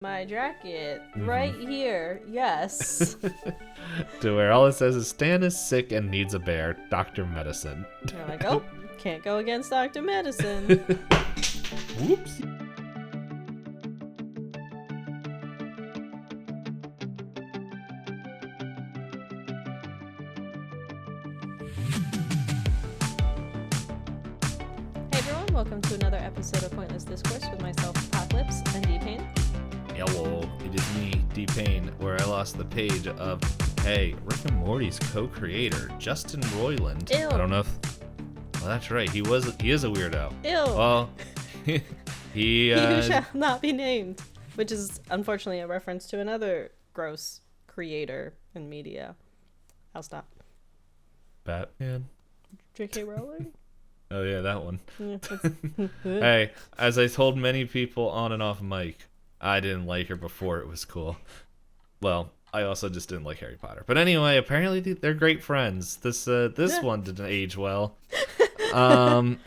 my jacket right here. Yes. To where all it says is Stan is sick and needs a bear. Dr. Medicine. You're like, oh, can't go against Dr. Medicine. Whoops. Hey everyone, welcome to another episode of Pointless Discourse with myself, Hoppocalypse, and Itisdpayne. Hello, it is me, Itisdpayne, where I lost the page of, hey, Rick and Morty's co-creator, Justin Roiland. Ew. I don't know if... Well, that's right, he is a weirdo. Ew. Well, he He who shall not be named. Which is, unfortunately, a reference to another gross creator in media. I'll stop. Batman? J.K. Rowling? Oh yeah, that one. Yeah, Hey, as I told many people on and off mic, I didn't like her before it was cool. Well, I also just didn't like Harry Potter. But anyway, apparently they're great friends. This one didn't age well.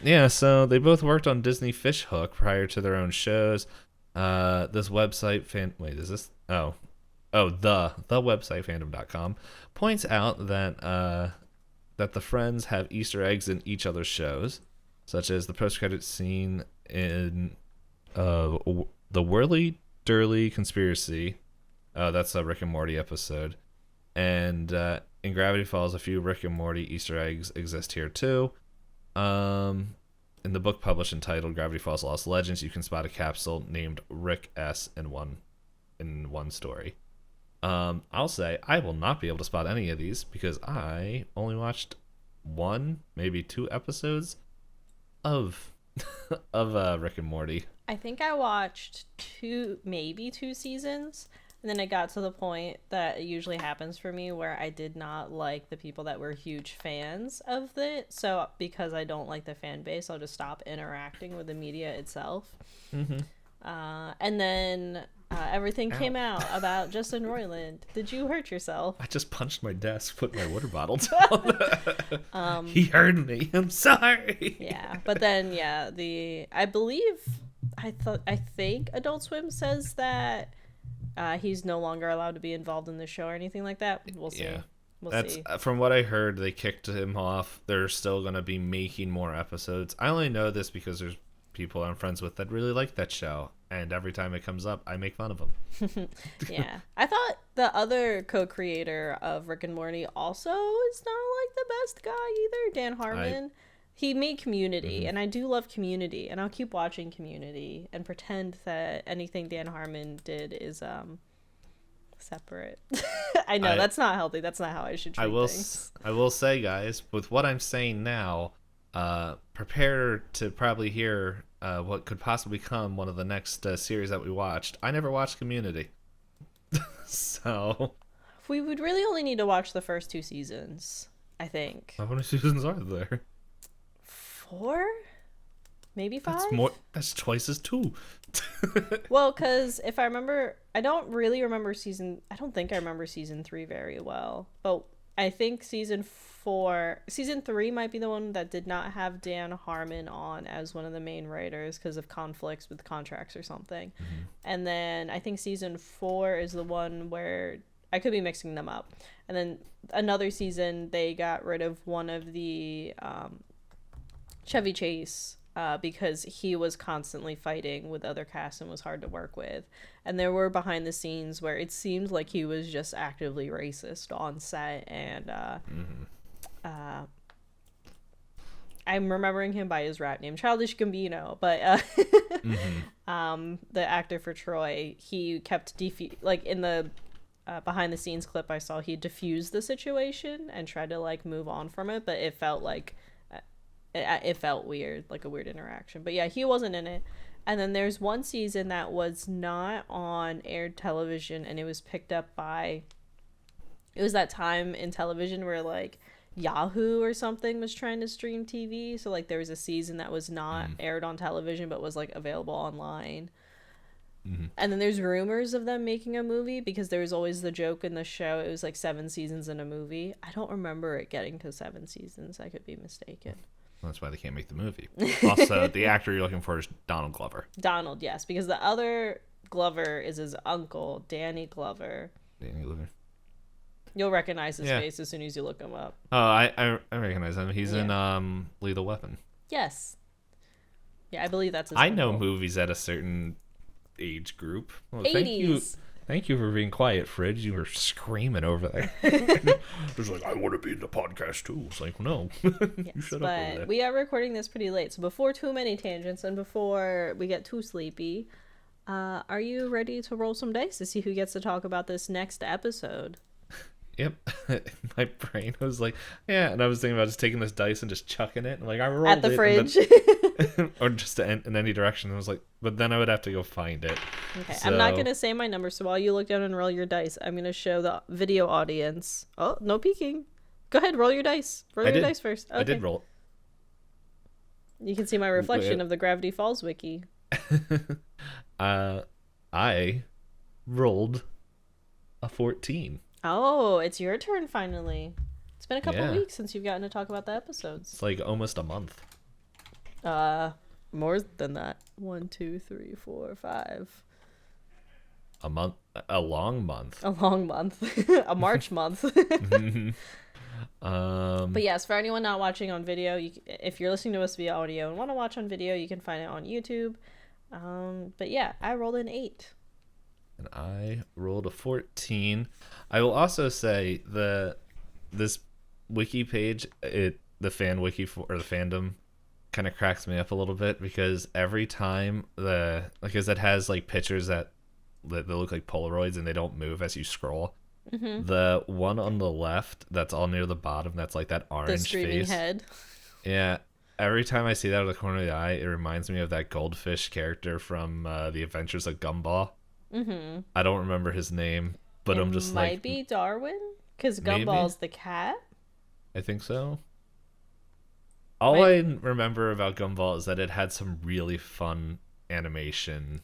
Yeah, so they both worked on Disney Fishhook prior to their own shows. This website the website fandom.com points out that the friends have Easter eggs in each other's shows, such as the post-credit scene in the Whirly Durly Conspiracy. That's a Rick and Morty episode. And in Gravity Falls, a few Rick and Morty Easter eggs exist here too. In the book published entitled Gravity Falls Lost Legends, you can spot a capsule named Rick S in one story. I'll say I will not be able to spot any of these because I only watched one, maybe two episodes of Rick and Morty. I think I watched maybe two seasons, and then it got to the point that it usually happens for me where I did not like the people that were huge fans of it. So because I don't like the fan base, I'll just stop interacting with the media itself. Mm-hmm. And then everything came out about Justin Roiland. Did you hurt yourself? I just punched my desk, put my water bottle down. He heard me. I'm sorry. Yeah, but then I think Adult Swim says that he's no longer allowed to be involved in the show or anything like that. We'll see. Yeah. We'll see. From what I heard, they kicked him off. They're still going to be making more episodes. I only know this because there's people I'm friends with that really like that show, and every time it comes up I make fun of them. Yeah, I thought the other co-creator of Rick and Morty also is not like the best guy either, Dan Harmon. He made Community, and I do love Community, and I'll keep watching Community and pretend that anything Dan Harmon did is separate. I know that's not healthy. That's not how I should treat things. I will say, guys, with what I'm saying now, prepare to probably hear what could possibly become one of the next series that we watched. I never watched Community. So we would really only need to watch the first two seasons, I think. How many seasons are there? 4? Maybe 5? That's twice as 2. Well, because if I remember, I don't think I remember season 3 very well. But I think season 3 might be the one that did not have Dan Harmon on as one of the main writers because of conflicts with contracts or something. Mm-hmm. And then I think season 4 is the one where I could be mixing them up. And then another season, they got rid of one of the Chevy Chase because he was constantly fighting with other casts and was hard to work with. And there were behind the scenes where it seemed like he was just actively racist on set, and I'm remembering him by his rap name, Childish Gambino, but the actor for Troy, he kept in the behind the scenes clip I saw, he diffused the situation and tried to move on from it, but it felt weird, like a weird interaction. But yeah, he wasn't in it. And then there's one season that was not on aired television, and it was picked up by, it was that time in television where Yahoo or something was trying to stream TV. So there was a season that was not aired on television but was available online. Mm-hmm. And then there's rumors of them making a movie because there was always the joke in the show. It was 7 seasons in a movie. I don't remember it getting to 7 seasons. I could be mistaken. That's why they can't make the movie. Also, the actor you're looking for is Donald Glover. Donald, yes, because the other Glover is his uncle, Danny Glover. Danny Glover. You'll recognize his face as soon as you look him up. Oh, I recognize him. He's in Lethal Weapon. Yes. Yeah, I believe that's his I uncle. know movies at a certain age group. Well, 80s. Thank you for being quiet, Fridge. You were screaming over there. It's like, I want to be in the podcast too. It's like, no. You shut up over there. We are recording this pretty late, so before too many tangents and before we get too sleepy, are you ready to roll some dice to see who gets to talk about this next episode? Yep. My brain was like, yeah, and I was thinking about just taking this dice and just chucking it. And like, I rolled at the fridge. Or just in any direction. I was like, but then I would have to go find it. Okay, so... I'm not going to say my number, so while you look down and roll your dice, I'm going to show the video audience. Oh, no peeking. Go ahead, roll your dice. Roll your dice first. Okay. I did roll. You can see my reflection of the Gravity Falls wiki. I rolled a 14. Oh, it's your turn finally. It's been a couple weeks since you've gotten to talk about the episodes. It's like almost a month. More than that. 1, 2, 3, 4, 5. A month. A long month. A long month. A March month. But yes, for anyone not watching on video, if you're listening to us via audio and want to watch on video, you can find it on YouTube. But yeah, I rolled an 8. And I rolled a 14. I will also say this wiki page, the fan wiki or the fandom, kind of cracks me up a little bit because every time because it has like pictures that look like Polaroids and they don't move as you scroll. Mm-hmm. The one on the left that's all near the bottom, that's like that orange the streaming face. Head. Yeah. Every time I see that out of the corner of the eye, it reminds me of that goldfish character from The Adventures of Gumball. Mm-hmm. I don't remember his name, but I'm just like... Might be Darwin? Because Gumball's the cat? I think so. All I remember about Gumball is that it had some really fun animation,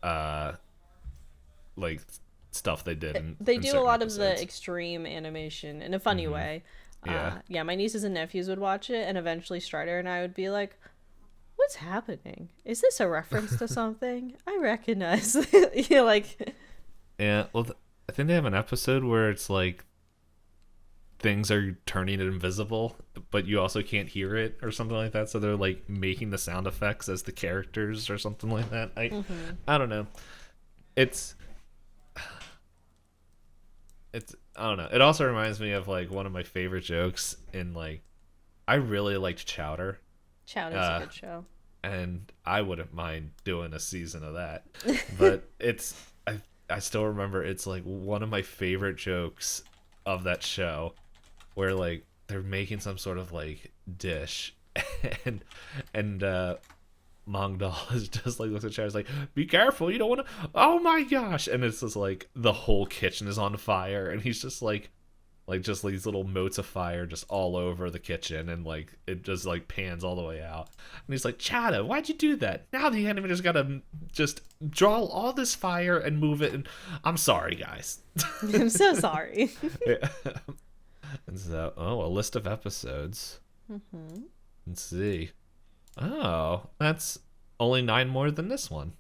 like stuff they did. They do a lot of the extreme animation in a funny way. Yeah, my nieces and nephews would watch it, and eventually Strider and I would be like, what's happening? Is this a reference to something? I recognize like... Yeah, well, I think they have an episode where it's like things are turning invisible, but you also can't hear it or something like that, so they're like making the sound effects as the characters or something like that. I don't know. It's I don't know. It also reminds me of like one of my favorite jokes in like, I really liked Chowder. Chowder's a good show. And I wouldn't mind doing a season of that. But I still remember it's like one of my favorite jokes of that show where like they're making some sort of like dish and Mongdal is just like looks at Chowder's like, be careful, you don't want to, oh my gosh, and it's just like the whole kitchen is on fire and he's just like just these little motes of fire just all over the kitchen, and like it just like pans all the way out, and he's like, Chowder, why'd you do that? Now the enemy just gotta just draw all this fire and move it, and I'm sorry guys. I'm so sorry. Yeah. And so a list of episodes. Let's see. Oh, that's only 9 more than this one.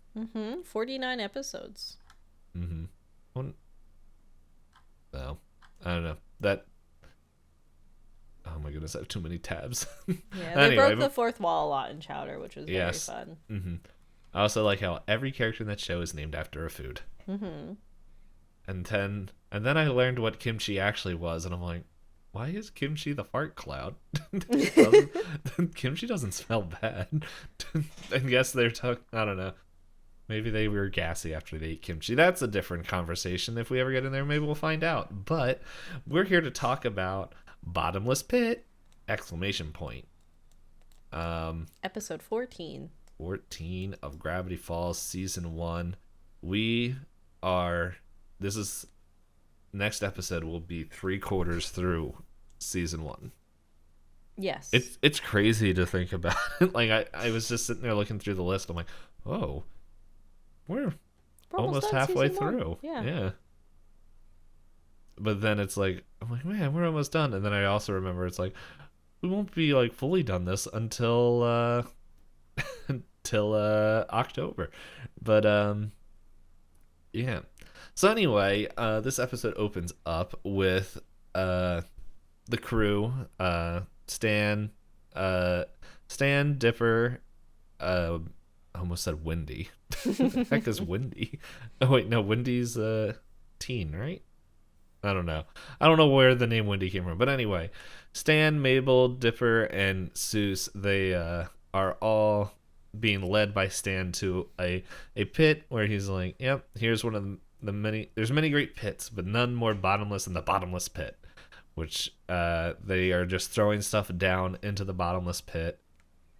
49 episodes. So I don't know. That, oh my goodness, I have too many tabs. Yeah, they broke the fourth wall a lot in Chowder, which was very fun. I also like how every character in that show is named after a food. And then I learned what kimchi actually was, and I'm like, why is kimchi the fart cloud? Kimchi doesn't smell bad. And yes, they're I don't know. Maybe they were gassy after they ate kimchi. That's a different conversation. If we ever get in there, maybe we'll find out. But we're here to talk about Bottomless Pit! ! Episode 14. 14 of Gravity Falls Season 1. Next episode will be 3/4 through Season 1. Yes. It's crazy to think about. Like I was just sitting there looking through the list. I'm like, oh, we're almost halfway through. Yeah. But then it's like, I'm like, man, we're almost done. And then I also remember it's like, we won't be like fully done this until October. But Yeah. So anyway, this episode opens up with the crew, Stan, Dipper, I almost said Wendy. The heck is Wendy? Oh wait, no, Wendy's teen, right? I don't know. I don't know where the name Wendy came from, but anyway, Stan, Mabel, Dipper, and Seuss, they are all being led by Stan to a pit where he's like, "Yep, here's one of the many. There's many great pits, but none more bottomless than the bottomless pit." Which they are just throwing stuff down into the bottomless pit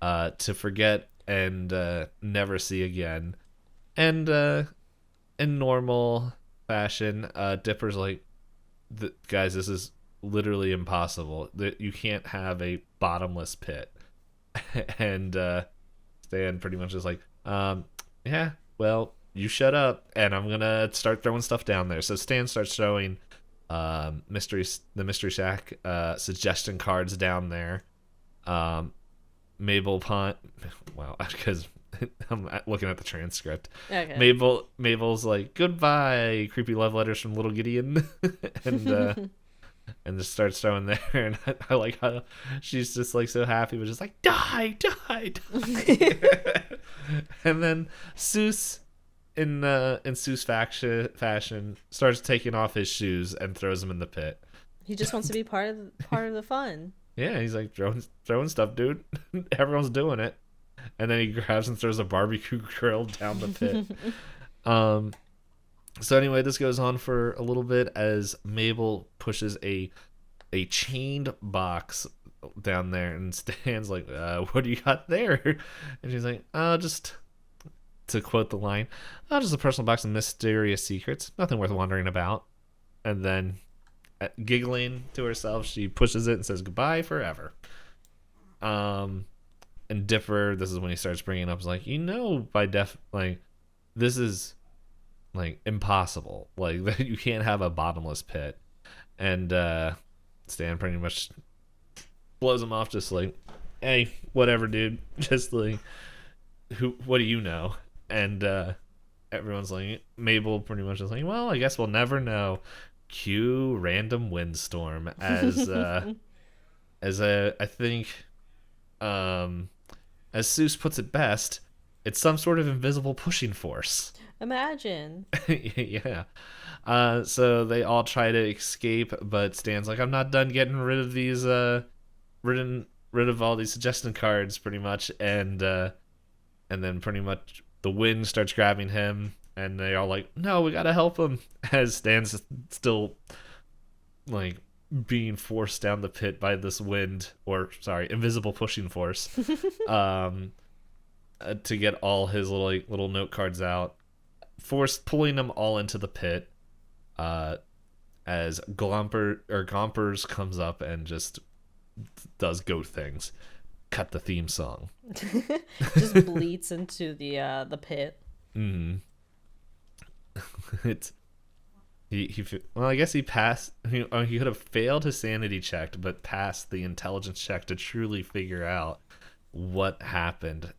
to forget and never see again. And in normal fashion, Dipper's like, guys, this is literally impossible. You can't have a bottomless pit. And Stan pretty much is like, yeah, well, you shut up, and I'm gonna start throwing stuff down there. So Stan starts throwing the mystery shack suggestion cards down there. Wow, because I'm looking at the transcript. Okay. Mabel's like, goodbye, creepy love letters from little Gideon. And just starts throwing there, and I like how she's just like so happy, but just like, die. And then Seuss in Seuss fashion starts taking off his shoes and throws them in the pit. He just wants to be part of the fun. Yeah, he's like throwing stuff, dude. Everyone's doing it. And then he grabs and throws a barbecue grill down the pit. So anyway, this goes on for a little bit as Mabel pushes a chained box down there, and Stan's like, what do you got there? And she's like, just, to quote the line, just a personal box of mysterious secrets. Nothing worth wondering about. And then, giggling to herself, she pushes it and says goodbye forever. And Dipper, this is when he starts bringing up, is like, this is like impossible. Like, you can't have a bottomless pit. And Stan pretty much blows him off, just like, hey, whatever, dude. Just like, what do you know? And everyone's like, Mabel pretty much is like, well, I guess we'll never know. Cue random windstorm as I think as Seuss puts it best, it's some sort of invisible pushing force. Imagine. Yeah. So they all try to escape, but Stan's like, I'm not done getting rid of these rid of all these suggestion cards, pretty much. And then pretty much the wind starts grabbing him, and they all like, no, we gotta help him, as Stan's still like being forced down the pit by this invisible pushing force, to get all his little note cards out, pulling them all into the pit, as Gompers comes up and just does goat things. Cut the theme song. Just bleats into the pit. It's well, I guess he passed. He could have failed his sanity check, but passed the intelligence check to truly figure out what happened.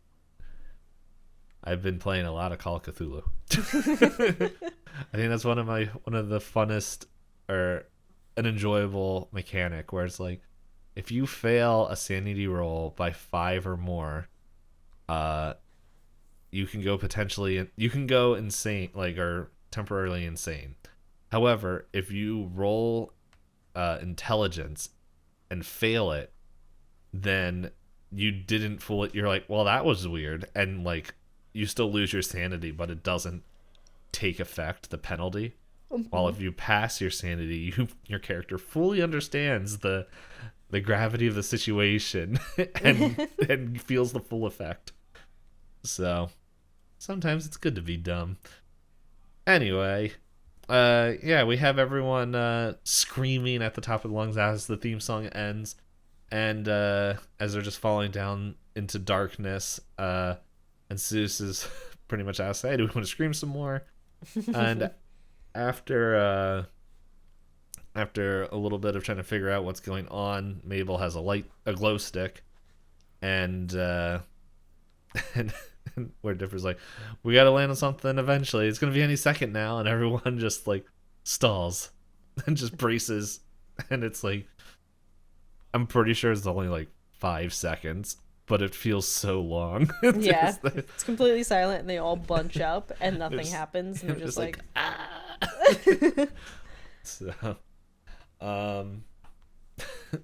I've been playing a lot of Call of Cthulhu. I think that's one of the funnest or an enjoyable mechanic, where it's like, if you fail a sanity roll by 5 or more, you can go insane, or temporarily insane. However, if you roll intelligence and fail it, then you didn't fool it. You're like, well, that was weird, and like, you still lose your sanity, but it doesn't take effect, the penalty. While if you pass your sanity, your character fully understands the gravity of the situation and feels the full effect. So sometimes it's good to be dumb. Anyway, we have everyone screaming at the top of their lungs as the theme song ends, and as they're just falling down into darkness, and Seuss is pretty much asked, hey, do we want to scream some more? And after a little bit of trying to figure out what's going on, Mabel has a glow stick, and where Dipper's like, we gotta land on something eventually. It's gonna be any second now, and everyone just like stalls and just braces, and it's like, I'm pretty sure it's only like 5 seconds, but it feels so long. Yeah, it's completely silent, and they all bunch up, and nothing happens, and they're just like ah. So,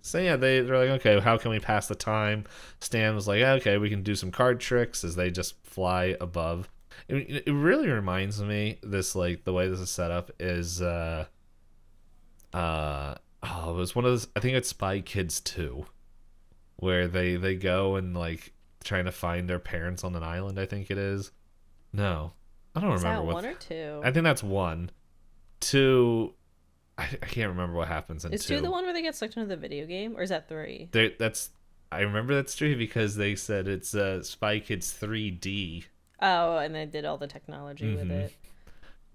so yeah, they're like, okay, how can we pass the time? Stan was like, okay, we can do some card tricks as they just fly above. It really reminds me, this, like, the way this is set up is it was one of those, I think it's Spy Kids 2, where they go and like trying to find their parents on an island, I think it is. No, I don't remember. Is that 1 or 2? I think that's 1. 2, I can't remember what happens in 2. Is 2 the one where they get sucked into the video game, or is that 3? I remember that's 3 because they said it's Spy Kids 3D. Oh, and they did all the technology with it.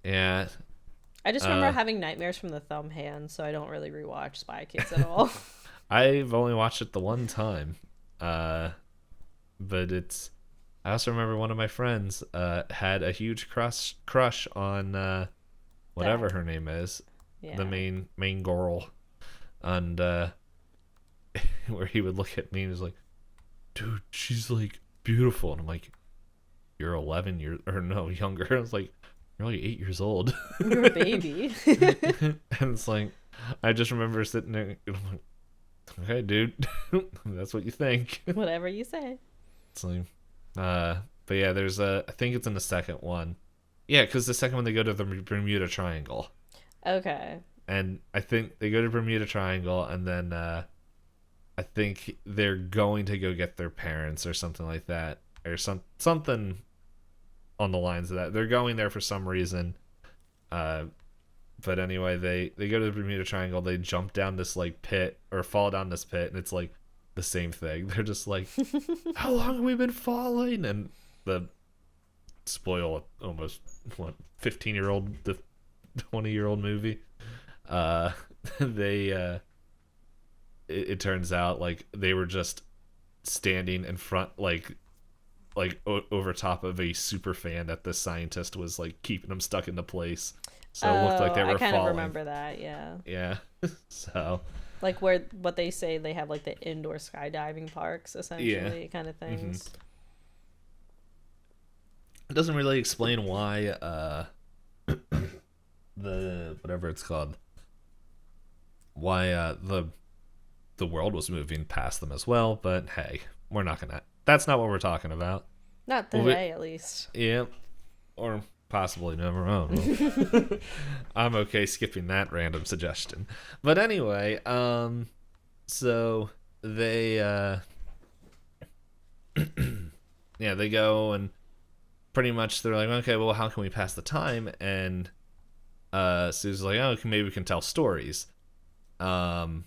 Yeah. I just remember having nightmares from the thumb hand, so I don't really rewatch Spy Kids at all. I've only watched it the one time. But I also remember one of my friends had a huge crush on whatever her name is. Yeah. The main girl. And where he would look at me and was like, dude, she's like beautiful. And I'm like, you're 11 years, or no, younger. I was like, you're only 8 years old. You're a baby. And it's like, I just remember sitting there and I'm like, okay, dude, that's what you think. Whatever you say. It's like, but yeah, there's I think it's in the second one. Yeah, because the second one they go to the Bermuda Triangle. Okay. And I think they go to Bermuda Triangle, and then I think they're going to go get their parents or something like that, or something on the lines of that. They're going there for some reason. But anyway, they go to the Bermuda Triangle. They jump down this like pit, or fall down this pit, and it's like the same thing. They're just like, how long have we been falling? And the spoil almost 15-year-old to 20-year-old movie. It turns out like they were just standing in front, like over top of a super fan that the scientist was like keeping them stuck into place. So it looked like they were falling. I kind of remember that, yeah. Yeah. So like what they say, they have like the indoor skydiving parks, essentially, kind of things. Mm-hmm. It doesn't really explain why the whatever it's called, why the world was moving past them as well, but hey, we're not gonna, that's not what we're talking about. Not today, at least. Yeah. Or possibly never own. I'm okay skipping that random suggestion. But anyway, so they yeah, they go and pretty much they're like, okay, well, how can we pass the time? And Sue's like, oh, maybe we can tell stories. And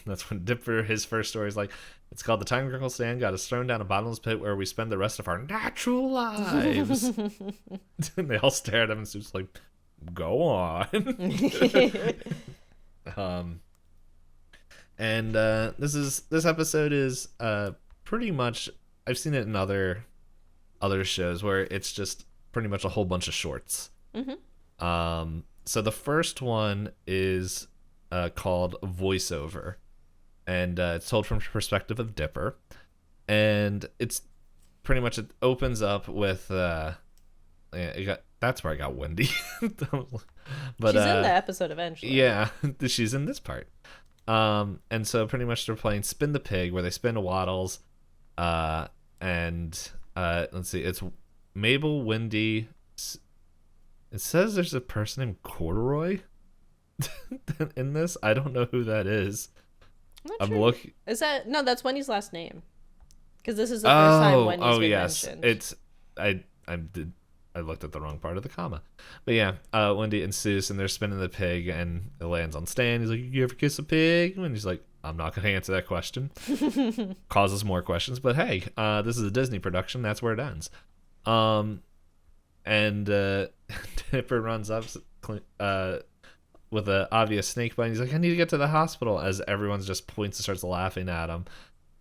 that's when Dipper, his first story is like, it's called The Time Crinkle Stand Got Us Thrown Down a Bottomless Pit Where We Spend the Rest of Our Natural Lives. And they all stare at him, and Sue's like, go on. And this episode is pretty much, I've seen it in other shows where it's just pretty much a whole bunch of shorts. Mm-hmm. So the first one is called Voiceover, and it's told from the perspective of Dipper, and it's pretty much, it opens up with that's where I got Wendy. But she's in the episode eventually. Yeah, she's in this part. And so pretty much they're playing Spin the Pig, where they spin waddles, and let's see, it's Mabel, Wendy. It says there's a person named Corduroy in this. I don't know who that is. I'm looking. Is that, no? That's Wendy's last name. Because this is the first time Wendy's been mentioned. It's I looked at the wrong part of the comma. But yeah, Wendy and Seuss, and they're spinning the pig, and it lands on Stan. He's like, "You ever kiss a pig?" And he's like, "I'm not going to answer that question." Causes more questions, but hey, this is a Disney production. That's where it ends. And Dipper runs up with an obvious snake bite. He's like, I need to get to the hospital, as everyone's just points and starts laughing at him.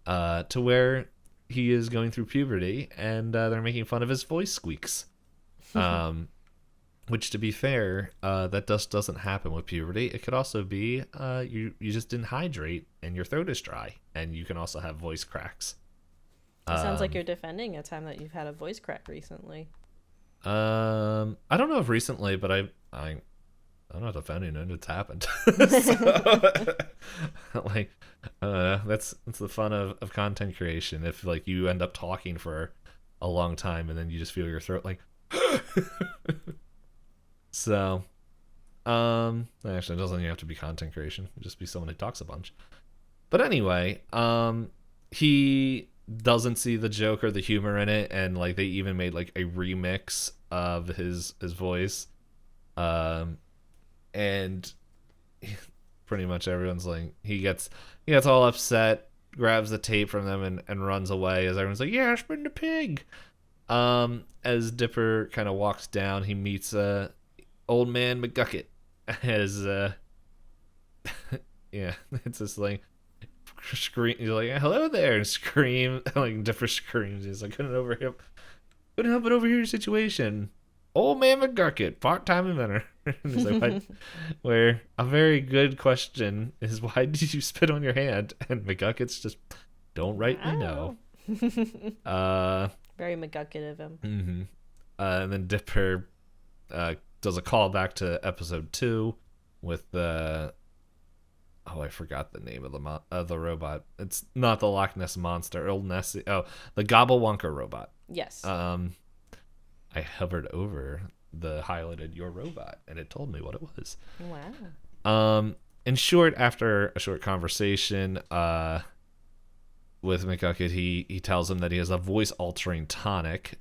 To where he is going through puberty, and they're making fun of his voice squeaks. Which, to be fair, that just doesn't happen with puberty. It could also be you just didn't hydrate and your throat is dry, and you can also have voice cracks. It sounds like you're defending a time that you've had a voice crack recently. I don't know if recently, but I'm not defending it. It's happened. Like, that's the fun of content creation. If like you end up talking for a long time and then you just feel your throat like. So, actually, it doesn't even have to be content creation. It'd just be someone who talks a bunch. But anyway, he doesn't see the joke or the humor in it, and like they even made like a remix of his voice, and pretty much everyone's like he gets all upset, grabs the tape from them, and runs away as everyone's like, "Yeah, spin the pig." As Dipper kind of walks down, he meets old man McGucket as yeah, it's just like scream. He's like, "Hello there," and scream. Like Dipper screams. He's like, couldn't help but overhear your situation. Old man McGucket, part-time inventor. And he's like, what? Where a very good question is, why did you spit on your hand? And McGucket's just, don't rightly know. Very McGucket of him. Mm-hmm. And then Dipper does a callback to episode 2 with I forgot the name of the robot. It's not the Loch Ness Monster. Old Nessie. Oh, the Gobblewonker robot. Yes. I hovered over the highlighted your robot, and it told me what it was. Wow. In short, after a short conversation with McGucket, he tells him that he has a voice-altering tonic,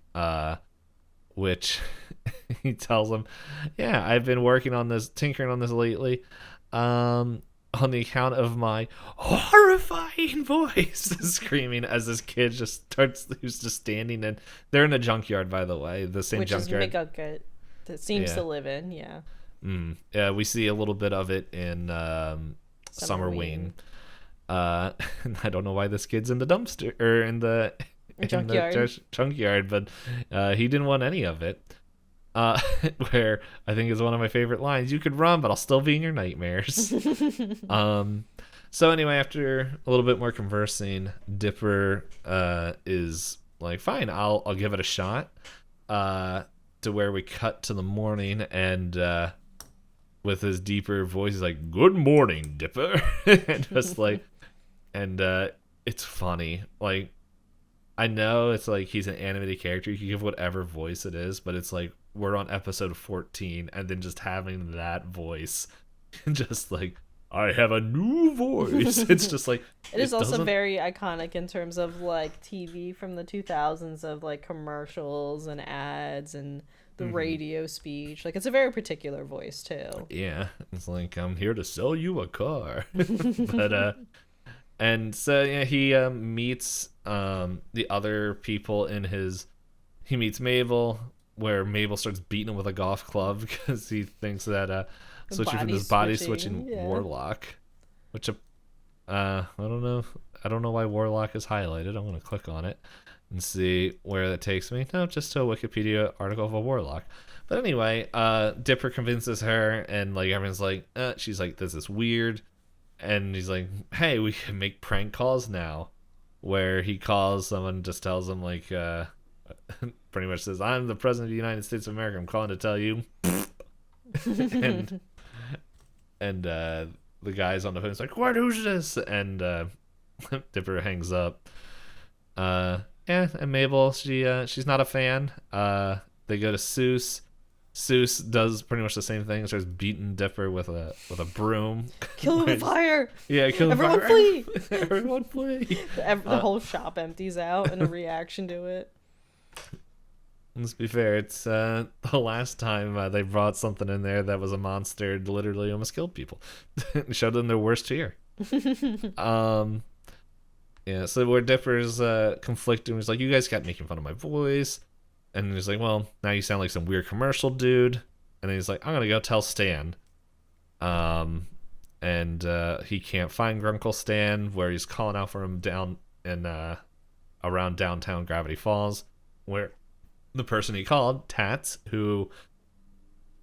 which he tells him, yeah, I've been tinkering on this lately, on the account of my horrifying voice, screaming as this kid who's just standing, and they're in a junkyard, by the way, the same junkyard. Which is McGucket that seems to live in, yeah. Yeah, we see a little bit of it in Summerween. I don't know why this kid's in the dumpster or in the junkyard, but he didn't want any of it. Where I think is one of my favorite lines: "You could run, but I'll still be in your nightmares." So anyway, after a little bit more conversing, Dipper is like, "Fine, I'll give it a shot." To where we cut to the morning, and with his deeper voice, he's like, "Good morning, Dipper," and just like, and it's funny. Like, I know it's like he's an animated character; you can give whatever voice it is, but it's like we're on episode 14, and then just having that voice, just like, I have a new voice. It's just like it is also very iconic in terms of like TV from the 2000s of like commercials and ads and the radio speech. Like, it's a very particular voice too. Yeah, it's like, I'm here to sell you a car. But and so yeah, he meets the other people he meets Mabel, where Mabel starts beating him with a golf club because he thinks that switching from this body switching Warlock, which I don't know why Warlock is highlighted. I'm gonna click on it and see where that takes me. No, just to a Wikipedia article of a Warlock. But anyway, Dipper convinces her, and like everyone's like, she's like, this is weird, and he's like, hey, we can make prank calls now, where he calls someone, just tells them like, pretty much says, I'm the president of the United States of America. I'm calling to tell you. and the guy's on the phone is like, what, who's this? And Dipper hangs up. And Mabel, she's not a fan. They go to Seuss. Seuss does pretty much the same thing. Starts beating Dipper with a broom. Kill him with fire! Yeah, kill him. Everyone flee! Everyone flee! The whole shop empties out in a reaction to it. Let's be fair, it's the last time they brought something in there that was a monster, literally almost killed people. Showed them their worst fear. Yeah, so where Dipper's conflicting, he's like, you guys kept making fun of my voice. And he's like, well, now you sound like some weird commercial dude. And then he's like, I'm going to go tell Stan. And he can't find Grunkle Stan, where he's calling out for him down in around downtown Gravity Falls, where the person he called, Tats, who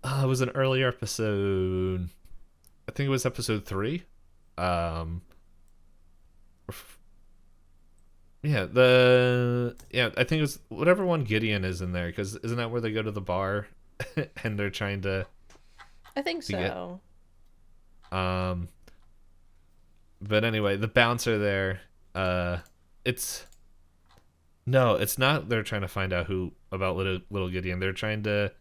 was an earlier episode, I think it was episode 3. Yeah, I think it was whatever one Gideon is in there, because isn't that where they go to the bar and they're trying to? I think so. But anyway, the bouncer there, it's not. They're trying to find out about little Gideon. They're trying to.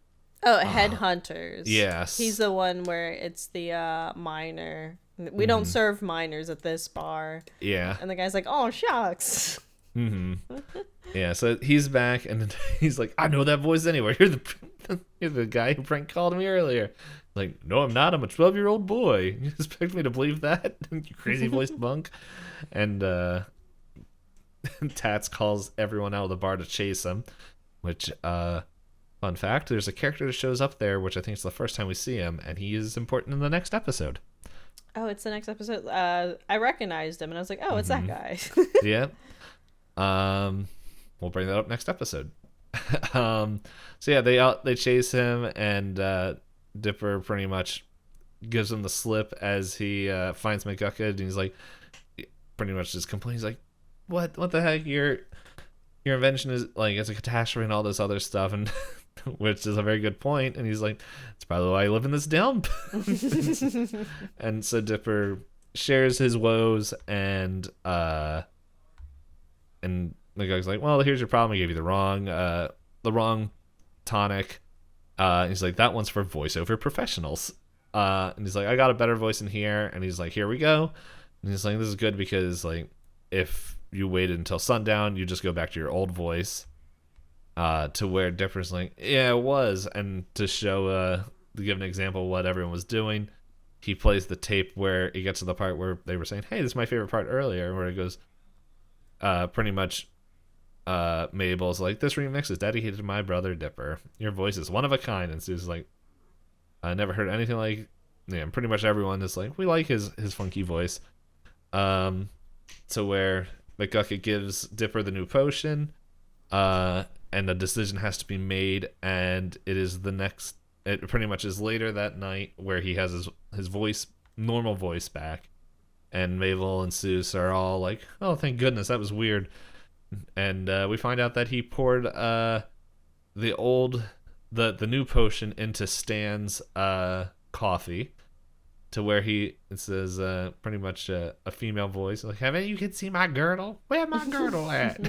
Oh, headhunters. Yes, he's the one where it's the minor. We don't serve minors at this bar. Yeah, and the guy's like, "Oh shucks." Yeah, so he's back, and he's like, "I know that voice anywhere. You're the guy who prank called me earlier." Like, "No, I'm not. I'm a 12-year-old boy. You expect me to believe that? You crazy voiced bunk." And Tats calls everyone out of the bar to chase him. Which, fun fact, there's a character that shows up there, which I think is the first time we see him, and he is important in the next episode. Oh, it's the next episode. I recognized him, and I was like, "Oh, it's that guy." Yeah. We'll bring that up next episode. So yeah, they chase him, and Dipper pretty much gives him the slip as he finds McGucket, and he's like, pretty much just complains, like, what the heck, your invention is like, it's a catastrophe and all this other stuff, and which is a very good point. And he's like, it's probably why I live in this dump. And so Dipper shares his woes, and the guy's like, well, here's your problem. I gave you the wrong tonic. He's like, that one's for voiceover professionals. And he's like, I got a better voice in here. And he's like, here we go. And he's like, this is good because, like, if you waited until sundown, you just go back to your old voice. To where Dipper's like, yeah, it was. And to show, to give an example of what everyone was doing, he plays the tape where he gets to the part where they were saying, hey, this is my favorite part earlier, where it goes, pretty much, Mabel's like, this remix is dedicated to my brother Dipper. Your voice is one of a kind. And Sue's like, I never heard anything like. Yeah, pretty much everyone is like, we like his funky voice. So where McGucket gives Dipper the new potion, and the decision has to be made, and it pretty much is later that night where he has his normal voice back, and Mabel and Seuss are all like, oh, thank goodness, that was weird. And we find out that he poured the new potion into Stan's coffee, to where it says pretty much a female voice like, haven't you kids seen my girdle? Where my girdle at?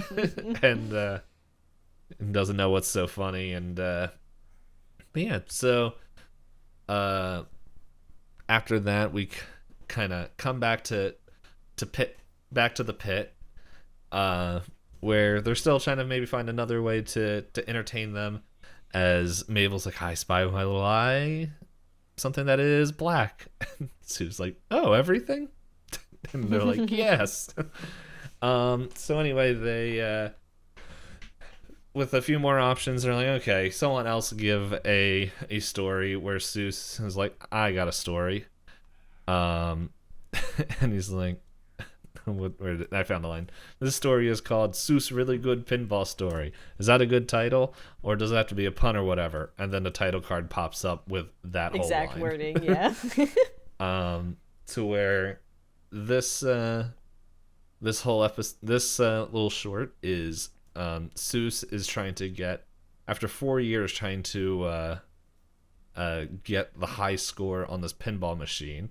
And doesn't know what's so funny. And but yeah, so after that we kind of come back to the pit, where they're still trying to maybe find another way to entertain them, as Mabel's like, I spy with my little eye something that is black. Sue's like, oh, everything? And they're like, yes. So anyway, they with a few more options, they're like, okay, someone else give a story, where Seuss is like, I got a story. And he's like, I found the line. This story is called Seuss Really Good Pinball Story. Is that a good title? Or does it have to be a pun or whatever? And then the title card pops up with that exact whole line. wording, yeah. To where this whole episode, this little short is Seuss is trying to get, after 4 years trying to get the high score on this pinball machine,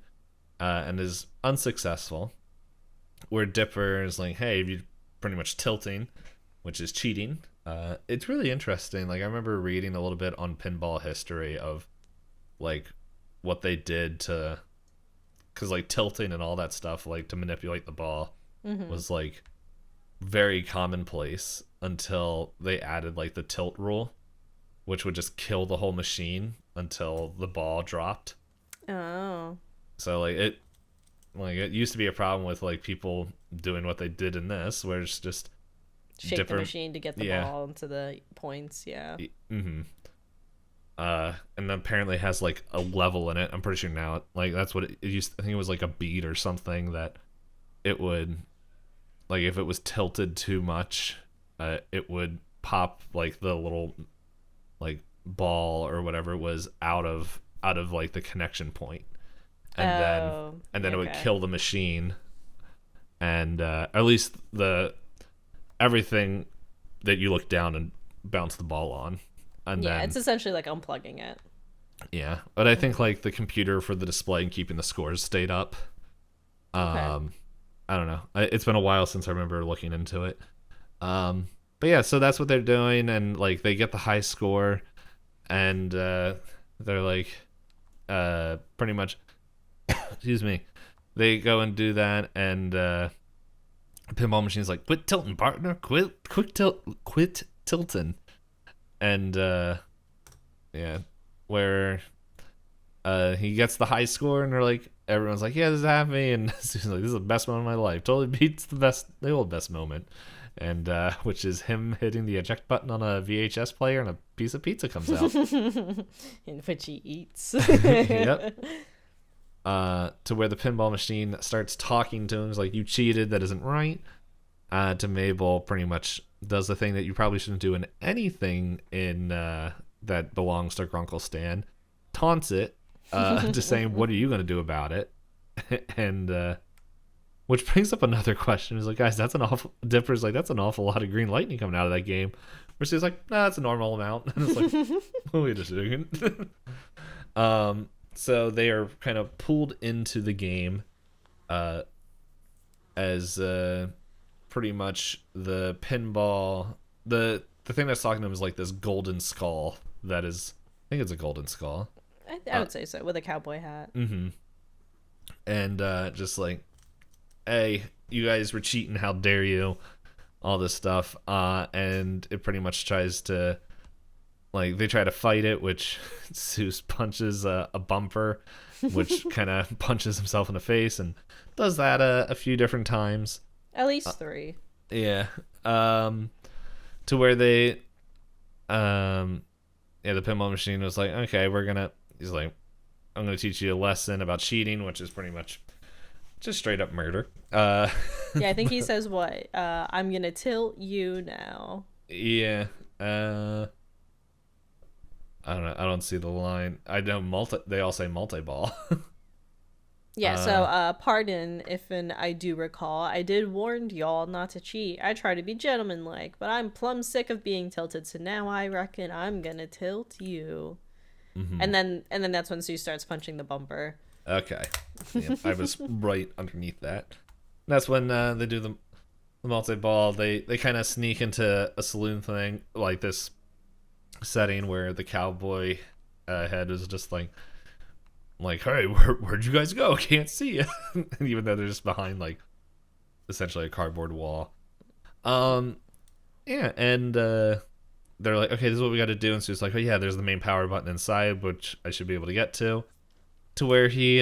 and is unsuccessful. Where Dipper is like, hey, you're pretty much tilting, which is cheating. It's really interesting. Like, I remember reading a little bit on pinball history of, like, what they did to, because, like, tilting and all that stuff, like, to manipulate the ball, was, like, very commonplace until they added, like, the tilt rule, which would just kill the whole machine until the ball dropped. Oh. So, like, it used to be a problem with, like, people doing what they did in this, where it's just shake the machine to get the ball into the points. Yeah. Mm-hmm. And apparently has, like, a level in it. I'm pretty sure now, like, that's what it used. I think it was like a bead or something that it would, like, if it was tilted too much, it would pop like the little like ball or whatever it was out of like the connection point, and then it would kill the machine, and at least everything that you look down and bounce the ball on, and then it's essentially like unplugging it. Yeah, but I think like the computer for the display and keeping the scores stayed up. I don't know. It's been a while since I remember looking into it. But yeah, so that's what they're doing, and like they get the high score, and they're like, pretty much, excuse me, they go and do that, and pinball machine's like, quit tilting, partner, quit tilting, and yeah, where he gets the high score, and they're like, everyone's like, yeah, this is happy, and Susan's like, this is the best moment of my life, totally beats the old best moment. And which is him hitting the eject button on a VHS player and a piece of pizza comes out. In which he eats. Yep. To where the pinball machine starts talking to him. It's like, you cheated, that isn't right. To Mabel, pretty much does the thing that you probably shouldn't do in anything in that belongs to Grunkle Stan. Taunts it, just saying, what are you going to do about it? And which brings up another question. He's like, guys, Dipper's like, that's an awful lot of green lightning coming out of that game. Where she's like, nah, that's a normal amount. And it's like, wait a second. So they are kind of pulled into the game as pretty much the pinball. The thing that's talking to him is like this golden skull that is, I think it's a golden skull. I would say so, with a cowboy hat. Mm-hmm. And just like, hey, you guys were cheating, how dare you, all this stuff, and it pretty much tries to, like, they try to fight it, which Zeus punches a bumper, which kind of punches himself in the face, and does that a few different times. At least 3. Yeah. To where they, the pinball machine was like, okay, he's like, I'm gonna teach you a lesson about cheating, which is pretty much just straight up murder. Yeah, I think he says what? I'm gonna tilt you now. Yeah. I don't know. I don't see the line. I know they all say multi-ball. Yeah, so pardon if I do recall, I did warn y'all not to cheat. I try to be gentlemanlike, but I'm plumb sick of being tilted, so now I reckon I'm gonna tilt you. Mm-hmm. And then that's when Sue starts punching the bumper. Okay. Yeah, I was right underneath that. That's when they do the multi-ball. They kind of sneak into a saloon thing, like this setting where the cowboy head is just like, hey, where'd you guys go? Can't see you. And even though they're just behind like essentially a cardboard wall. Yeah, and they're like, okay, this is what we got to do. And so it's like, oh yeah, there's the main power button inside, which I should be able to get to where he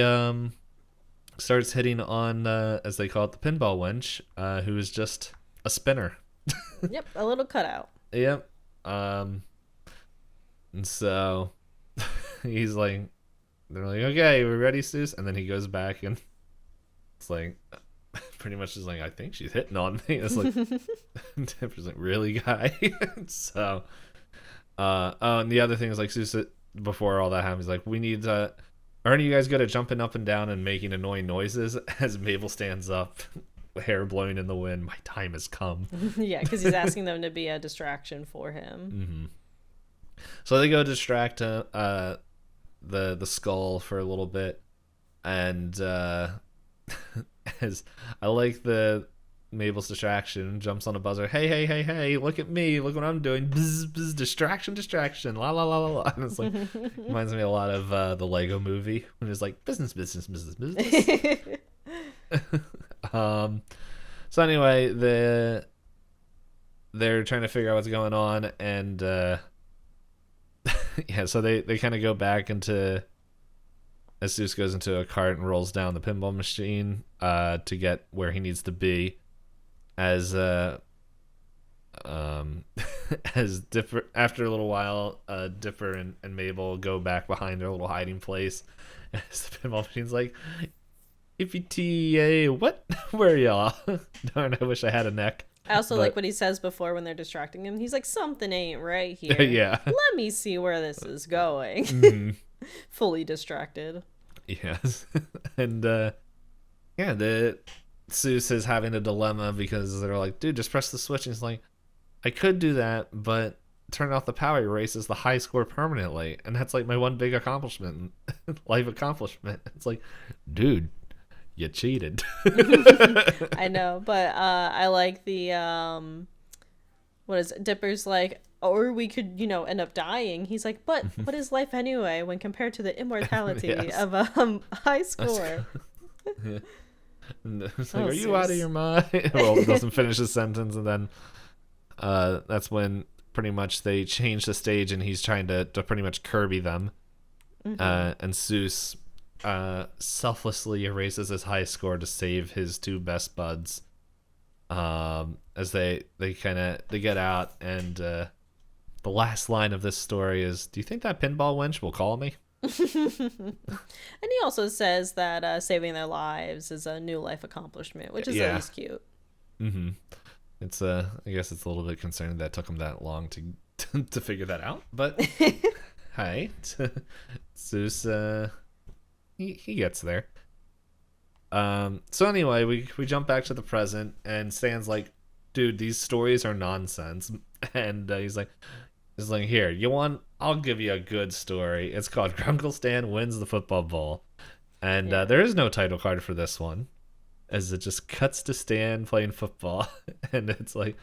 starts hitting on, as they call it, the pinball wench, who is just a spinner. Yep, a little cutout. Yep. And so he's like, they're like, okay, we're ready, Seuss? And then he goes back and it's like, pretty much just like, I think she's hitting on me. It's like, Dipper's like, really, guy? So, and the other thing is like, Seuss, before all that happens, like, we need to, aren't you guys good at jumping up and down and making annoying noises? As Mabel stands up, hair blowing in the wind, my time has come. Yeah, because he's asking them to be a distraction for him. Mm-hmm. So they go distract the skull for a little bit, and as I like the Mabel's distraction, jumps on a buzzer. Hey! Look at me! Look what I'm doing! Bzz, bzz, distraction! La la la la la! And it's like reminds me a lot of the Lego Movie when it's like business. So anyway, they're trying to figure out what's going on, and yeah, so they kind of go back into, as Zeus goes into a cart and rolls down the pinball machine to get where he needs to be, as as Dipper, after a little while, Dipper and Mabel go back behind their little hiding place, as the pinball machine's like, "Yippee-tee-yay, what? Where are y'all? Darn, I wish I had a neck." I also like But what he says before when they're distracting him. He's like, something ain't right here. yeah. Let me see where this is going. Mhm. Fully distracted. Yes. And yeah, the Seuss is having a dilemma because they're like, dude, just press the switch. And he's like, I could do that, but turning off the power erases the high score permanently. And that's like my one big accomplishment, life accomplishment. It's like, dude, you cheated. I know, but I like the what is it? Dipper's like, or we could, end up dying. He's like, but what is life anyway when compared to the immortality Yes. of a high score? Yeah. And it's like, Oh, are you out of Seuss. your mind? Well, it doesn't finish the sentence, and then that's when pretty much they change the stage, and he's trying to pretty much Kirby them. And Seuss selflessly erases his high score to save his two best buds. As they get out, and the last line of this story is, "Do you think that pinball wench will call me?" And he also says that saving their lives is a new life accomplishment, which is at least cute. Mm-hmm. It's I guess it's a little bit concerning that it took him that long to figure that out, but hey, Zeus, he gets there. So anyway, we jump back to the present, and Stan's like, dude, these stories are nonsense, and he's like, here, you want? I'll give you a good story. It's called Grunkle Stan Wins the Football Bowl, and there is no title card for this one, as it just cuts to Stan playing football, and it's like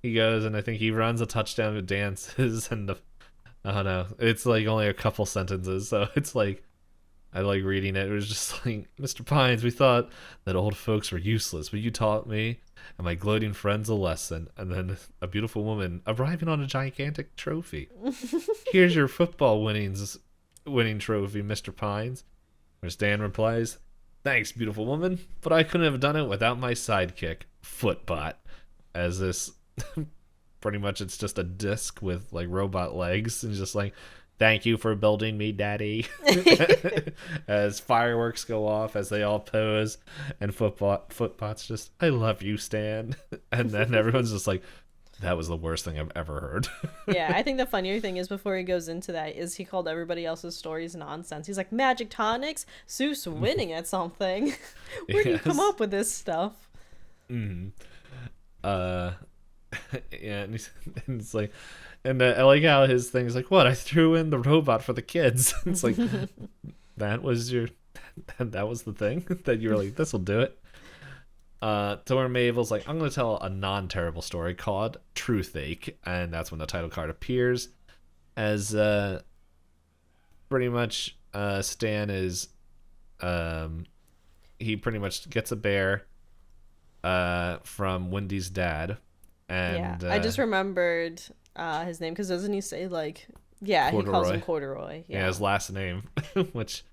he goes, and I think he runs a touchdown with dances, and I don't know, it's like only a couple sentences, so it's like I like reading it. It was just like, Mr. Pines, we thought that old folks were useless, but you taught me and my gloating friends a lesson. And then a beautiful woman arriving on a gigantic trophy. Here's your football winning trophy, Mr. Pines. Where Stan replies, thanks, beautiful woman, but I couldn't have done it without my sidekick, Footbot. As this, pretty much it's just a disc with like robot legs, and just like, thank you for building me, Daddy. As fireworks go off, as they all pose, and Footbot's just, I love you, Stan. And then everyone's just like, that was the worst thing I've ever heard. Yeah, I think the funnier thing is before he goes into that is he called everybody else's stories nonsense. He's like, Magic Tonics, Seuss winning at something. Where do you come up with this stuff? Mm-hmm. Yeah, and it's like, and I like how his thing is like, what? I threw in the robot for the kids. It's like, that was the thing that you were like, this will do it. To where Mabel's like, I'm going to tell a non-terrible story called Truthache. And that's when the title card appears. As pretty much Stan is, he pretty much gets a bear from Wendy's dad. And I just remembered his name, because doesn't he say like, Corduroy. He calls him Corduroy. Yeah, his last name, which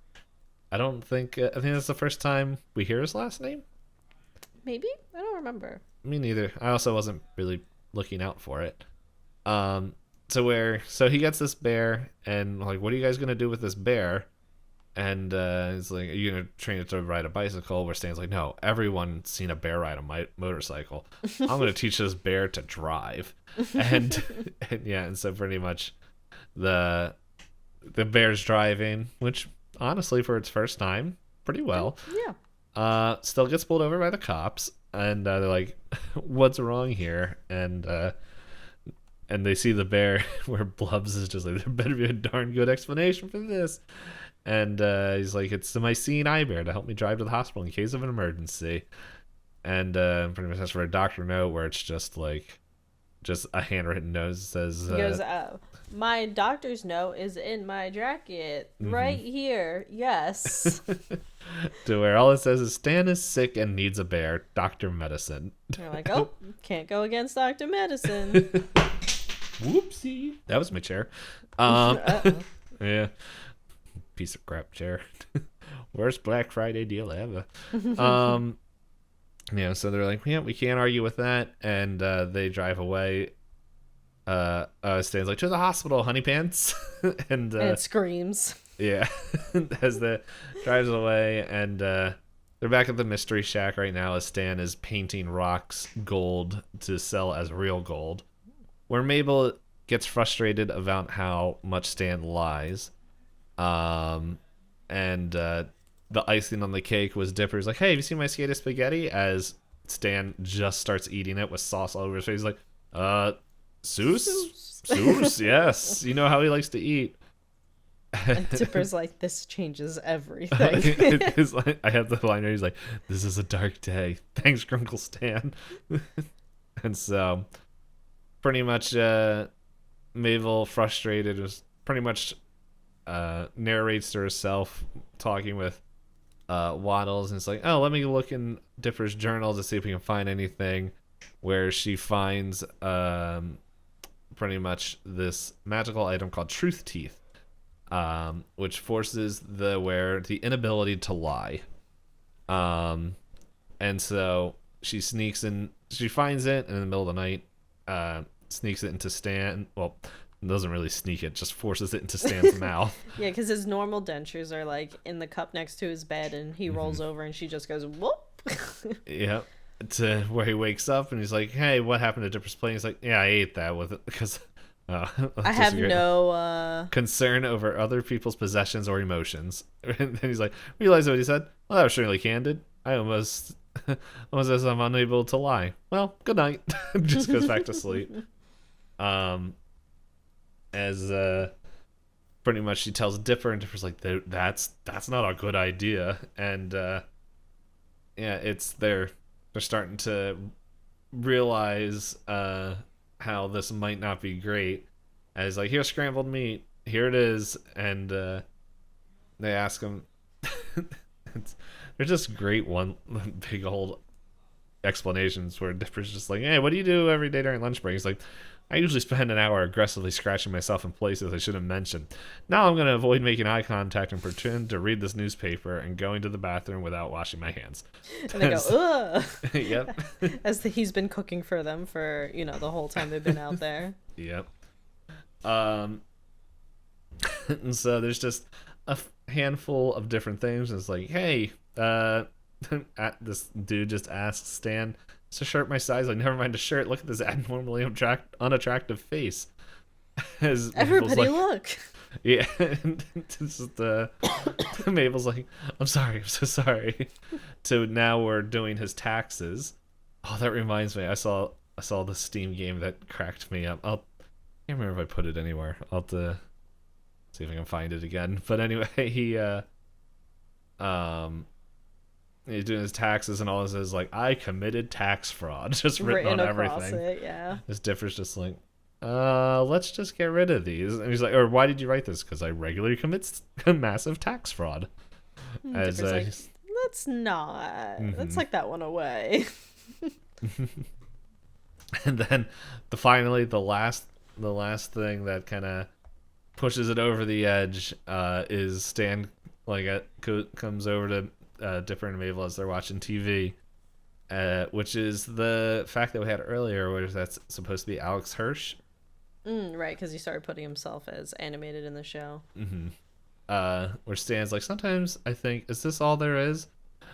I don't think, I think that's the first time we hear his last name. Maybe? I don't remember. Me neither. I also wasn't really looking out for it. So he gets this bear, and like, what are you guys gonna do with this bear? And he's like, are you gonna train it to ride a bicycle? Where Stan's like, no, everyone's seen a bear ride a motorcycle. I'm gonna teach this bear to drive. And and so pretty much the bear's driving, which honestly for its first time, pretty well. Yeah. Still gets pulled over by the cops, and they're like, what's wrong here? And they see the bear, where Blubs is just like, there better be a darn good explanation for this. And he's like, it's the Mycene eye bear to help me drive to the hospital in case of an emergency. And pretty much that's for a doctor note, where it's just like, just a handwritten note that says, he goes, my doctor's note is in my jacket right here. Yes. To where all it says is, Stan is sick and needs a bear. Dr. Medicine. You're like, oh, can't go against Dr. Medicine. Whoopsie. That was my chair. Yeah. Piece of crap chair. Worst Black Friday deal ever. So they're like, yeah, we can't argue with that. And they drive away. Stan's like, to the hospital, honey pants. And it screams. Yeah. As the drives away, and they're back at the Mystery Shack right now as Stan is painting rocks gold to sell as real gold, where Mabel gets frustrated about how much Stan lies. And the icing on the cake was Dipper's like, hey, have you seen my skate of spaghetti? As Stan just starts eating it with sauce all over his face. He's like, Seuss, yes. You know how he likes to eat. And Dipper's like, this changes everything. It's like, I have the line where he's like, this is a dark day. Thanks, Grunkle Stan. And so, pretty much, Mabel, frustrated, was pretty much narrates to herself talking with Waddles, and it's like, oh, let me look in Dipper's journal to see if we can find anything, where she finds pretty much this magical item called Truth Teeth, which forces the wearer the inability to lie. And so she sneaks in, she finds it in the middle of the night, sneaks it into Stan. Well, doesn't really sneak it, just forces it into Stan's mouth. Yeah, because his normal dentures are like in the cup next to his bed, and he rolls over and she just goes, whoop. Yep. To where he wakes up and he's like, hey, what happened to Dipper's plane? He's like, yeah, I ate that with it because I have no concern over other people's possessions or emotions. And then he's like, realize what he said? Well, that was surely candid. I almost as I'm unable to lie. Well, good night. Just goes back to sleep. As pretty much she tells Dipper, and Dipper's like, that's not a good idea. And yeah, it's they're starting to realize how this might not be great. As like, here's scrambled meat, here it is. And they ask him they're just great one big old explanations where Dipper's just like, hey, what do you do every day during lunch break? He's like, I usually spend an hour aggressively scratching myself in places I shouldn't mention. Now I'm going to avoid making eye contact and pretend to read this newspaper and going to the bathroom without washing my hands. And they go, ugh. Yep. As he's been cooking for them for, the whole time they've been out there. Yep. And so there's just a handful of different things. It's like, hey, this dude just asks Stan, is a shirt my size? Like, never mind a shirt. Look at this abnormally unattractive face. As everybody look. Yeah. And just, Mabel's like, I'm sorry. I'm so sorry. So now we're doing his taxes. Oh, that reminds me. I saw the Steam game that cracked me up. I can't remember if I put it anywhere. I'll have to see if I can find it again. But anyway, he's doing his taxes, and all it says like, I committed tax fraud, just written on everything. It, yeah. This Differ's just like, let's just get rid of these. And he's like, or why did you write this? Because I regularly commit massive tax fraud. As like, let's not. Let's take that one away. And then finally the last thing that kind of pushes it over the edge is Stan comes over to Dipper and Mabel as they're watching TV, which is the fact that we had earlier, where that's supposed to be Alex Hirsch. Right, because he started putting himself as animated in the show. Where Stan's like, sometimes I think, is this all there is?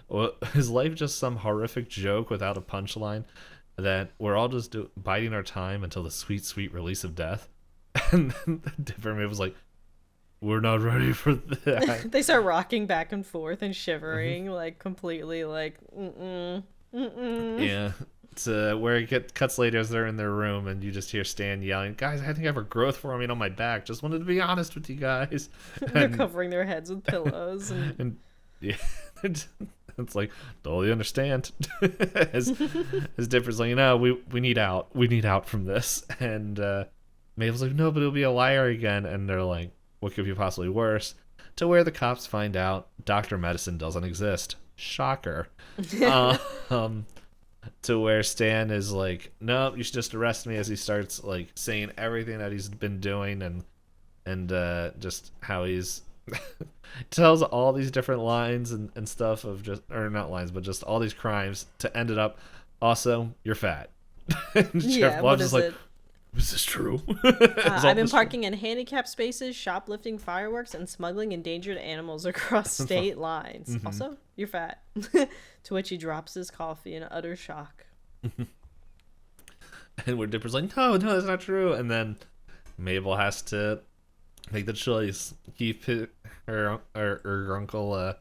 Well, is life just some horrific joke without a punchline that we're all just biding our time until the sweet, sweet release of death? And then Dipper and Mabel's like, we're not ready for that. They start rocking back and forth and shivering, like completely like, Yeah. To where it cuts later as they're in their room, and you just hear Stan yelling, guys, I think I have a growth forming on my back. Just wanted to be honest with you guys. They're covering their heads with pillows. And yeah, it's like, totally understand. as Dipper's like, we need out. We need out from this. And Mabel's like, no, but it'll be a liar again. And they're like, what could be possibly worse? To where the cops find out Dr. Medicine doesn't exist. Shocker. To where Stan is like, no, you should just arrest me, as he starts like saying everything that he's been doing and just how he's tells all these different lines and stuff of just, or not lines, but just all these crimes to end it up. Also, you're fat. And yeah, Sheriff what Lodge is like, it? Is this true? I've been parking in handicapped spaces, shoplifting fireworks, and smuggling endangered animals across state lines. Also, you're fat. To which he drops his coffee in utter shock. And where Dipper's like, no, that's not true. And then Mabel has to make the choice: keep her uncle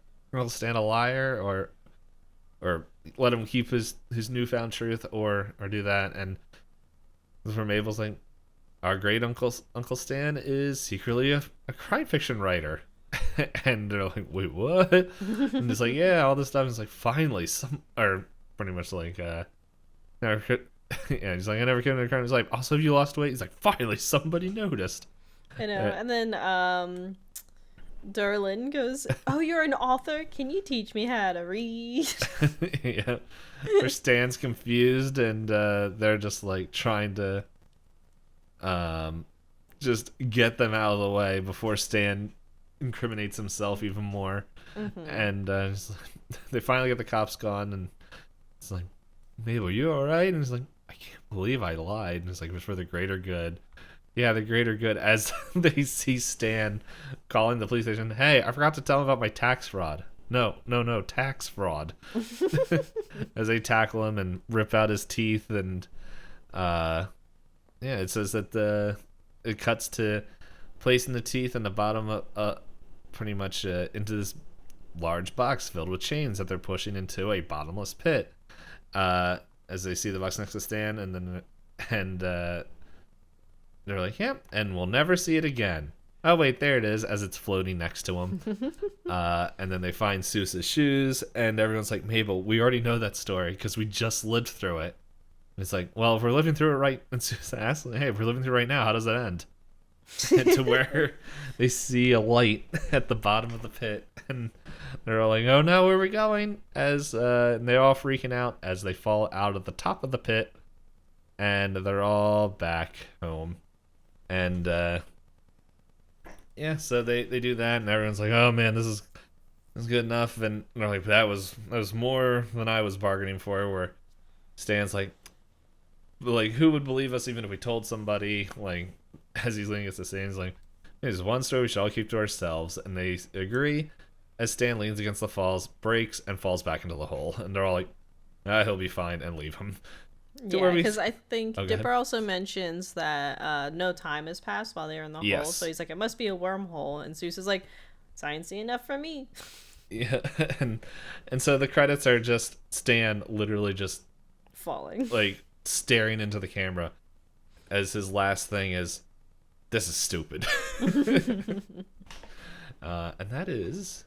Stan a liar, or let him keep his newfound truth, or do that. And this is where Mabel's like, our great Uncle Stan is secretly a crime fiction writer. And they're like, wait, what? And it's like, yeah, all this stuff. It's like, finally, or pretty much like, never could. Yeah, he's like, I never committed a crime in his life. Also, you lost weight. He's like, finally, somebody noticed. I know. And then Darlin goes, oh, you're an author? Can you teach me how to read? Yeah. Where Stan's confused, and they're just like trying to just get them out of the way before Stan incriminates himself even more. And they finally get the cops gone, and it's like, Mabel, you all right? And he's like, I can't believe I lied. And it's like, it was for the greater good. Yeah, the greater good. As they see Stan calling the police station, hey, I forgot to tell him about my tax fraud. No, tax fraud. As they tackle him and rip out his teeth, and it says that it cuts to placing the teeth in the bottom of pretty much into this large box filled with chains that they're pushing into a bottomless pit. As they see the box next to Stan, and they're like, yep, and we'll never see it again. Oh wait, there it is, as it's floating next to him. And then they find Seuss's shoes, and everyone's like, Mabel, we already know that story because we just lived through it. And it's like, well, if we're living through it right, and Seuss asks, hey, if we're living through it right now, how does that end? To where they see a light at the bottom of the pit, and they're all like, oh no, where are we going? As and they're all freaking out as they fall out of the top of the pit, and they're all back home. And so they do that, and everyone's like, oh man, this is good enough. And they're like, that was more than I was bargaining for. Where Stan's like, who would believe us even if we told somebody? Like, as he's leaning against the Stan, he's like, there's one story we should all keep to ourselves. And they agree as Stan leans against the falls, breaks, and falls back into the hole. And they're all like, he'll be fine, and leave him. Yeah, because I think Dipper also mentions that no time has passed while they're in the hole. So he's like, it must be a wormhole. And Seuss is like, sciencey enough for me. Yeah, and so the credits are just Stan literally just falling, like staring into the camera, as his last thing is, this is stupid. And that is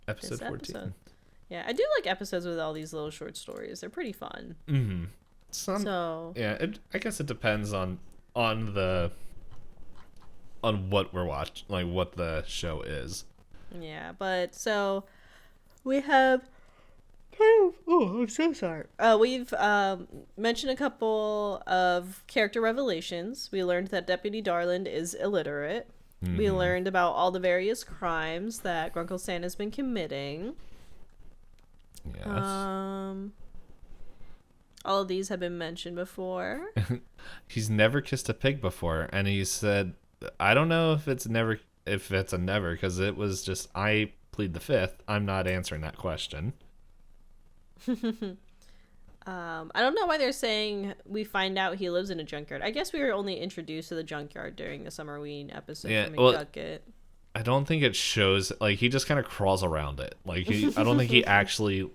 episode 14. Yeah, I do like episodes with all these little short stories. They're pretty fun. Mm-hmm. I guess it depends on what we're watching, like what the show is. Yeah, but so we have I'm so sorry. We've mentioned a couple of character revelations. We learned that Deputy Darland is illiterate. Mm-hmm. We learned about all the various crimes that Grunkle Stan has been committing. Yes. All of these have been mentioned before. He's never kissed a pig before, and he said, I don't know if it's a never, because it was just, I plead the fifth. I'm not answering that question. I don't know why they're saying we find out he lives in a junkyard. I guess we were only introduced to the junkyard during the Summerween episode from McGucket. I don't think it shows, like, he just kind of crawls around it. Like, I don't think he actually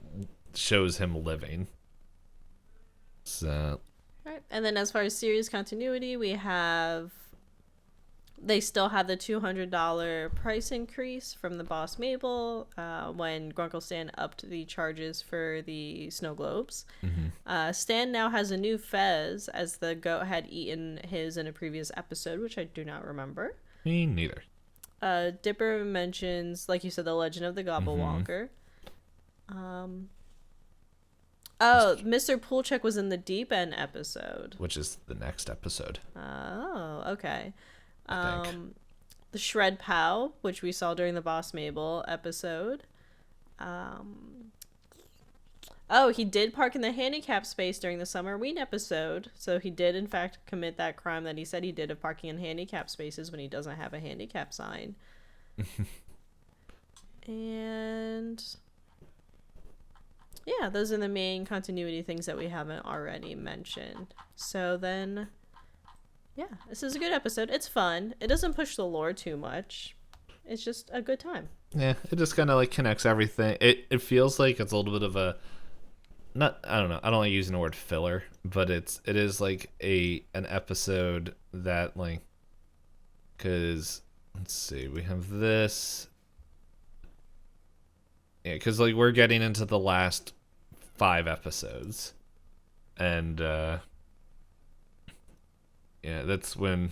shows him living. So. Right. And then as far as series continuity, they still have the $200 price increase from the boss Mabel when Grunkle Stan upped the charges for the snow globes. Mm-hmm. Stan now has a new fez, as the goat had eaten his in a previous episode, which I do not remember. Me neither. Dipper mentions, like you said, the legend of the Gobblewonker. Mm-hmm. Mr. Poolcheck was in the Deep End episode, which is the next episode. Oh, okay. The Shred Pow, which we saw during the Boss Mabel episode. Oh, he did park in the handicap space during the Summer Ween episode. So he did, in fact, commit that crime that he said he did of parking in handicap spaces when he doesn't have a handicap sign. And yeah, those are the main continuity things that we haven't already mentioned. So then, yeah, this is a good episode. It's fun. It doesn't push the lore too much. It's just a good time. Yeah, it just kind of like connects everything. It feels like it's a little bit of a, not, I don't know, I don't like using the word filler, but it is like an episode that like, because let's see, we have this. Yeah, because like we're getting into the last 5 episodes, and yeah, that's when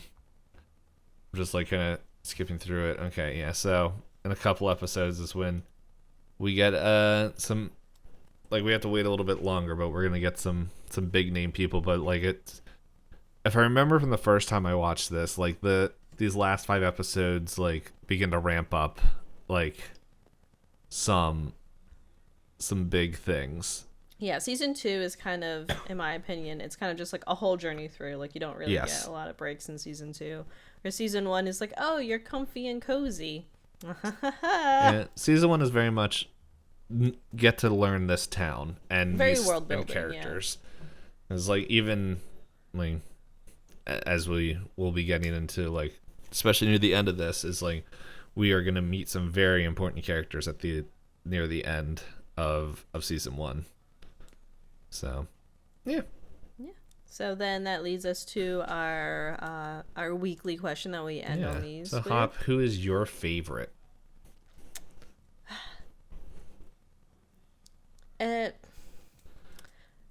I'm just like kind of skipping through it. Okay, yeah, so in a couple episodes is when we get some, like we have to wait a little bit longer, but we're gonna get some big name people. But like it's, if I remember from the first time I watched this, like these last 5 episodes like begin to ramp up like some big things. Yeah, season 2 is kind of, in my opinion, it's kind of just like a whole journey through. Like you don't really get a lot of breaks in season 2. Or season 1 is like, oh, you're comfy and cozy. Yeah, season 1 is very much get to learn this town and very these world building characters. Yeah. It's like even like as we will be getting into like, especially near the end of this, is like we are going to meet some very important characters at the near the end of season 1. So, yeah. Yeah. So then that leads us to our weekly question that we end on these. So, Hop, who is your favorite?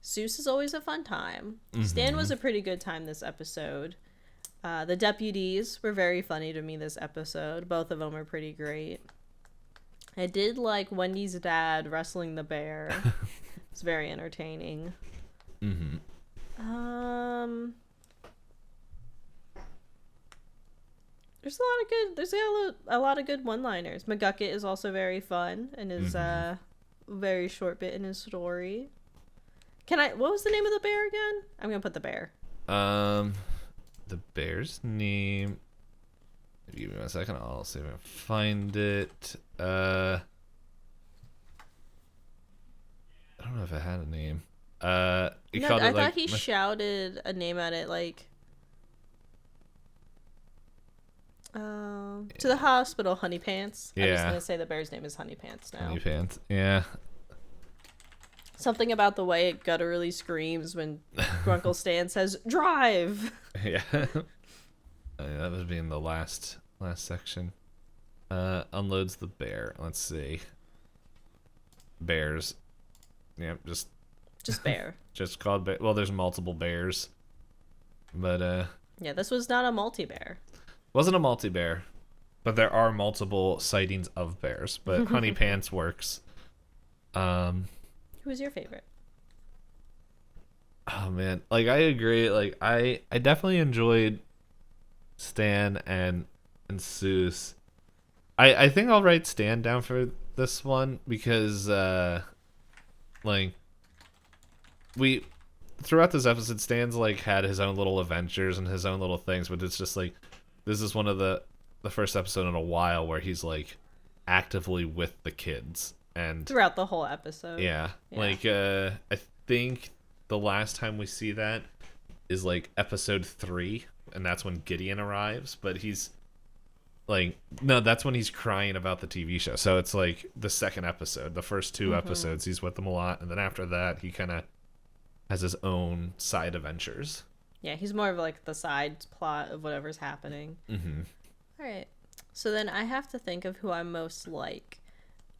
Zeus is always a fun time. Stan was a pretty good time this episode. The deputies were very funny to me this episode. Both of them are pretty great. I did like Wendy's dad wrestling the bear. It's very entertaining. There's a lot of good one-liners. McGucket is also very fun and is very short bit in his story. What was the name of the bear again? I'm gonna put the bear. The bear's name. Give me 1 second. I'll see if I can find it. I don't know if it had a name. I thought he shouted a name at it, like to the hospital, Honey Pants. Yeah. I'm just gonna say the bear's name is Honey Pants now. Honey Pants. Yeah. Something about the way it gutturally screams when Grunkle Stan says "drive." Yeah. That was being the last section. Unloads the bear. Let's see. Bears. Yep, just bear. Just called bear. Well, there's multiple bears. But yeah, this was not a multi-bear. Wasn't a multi-bear, but there are multiple sightings of bears, but Honey Pants works. Who's your favorite? Oh man, like I agree. Like I definitely enjoyed Stan and Seuss. I think I'll write Stan down for this one because like we throughout this episode, Stan's like had his own little adventures and his own little things, but it's just like this is one of the first episode in a while where he's like actively with the kids and throughout the whole episode. Yeah. Like I think the last time we see that is like episode 3, and that's when Gideon arrives, but he's like, no, that's when he's crying about the TV show. So it's like the second episode. The first 2 episodes he's with them a lot, and then after that he kind of has his own side adventures. Yeah, he's more of like the side plot of whatever's happening. All right. So then I have to think of who I'm most like.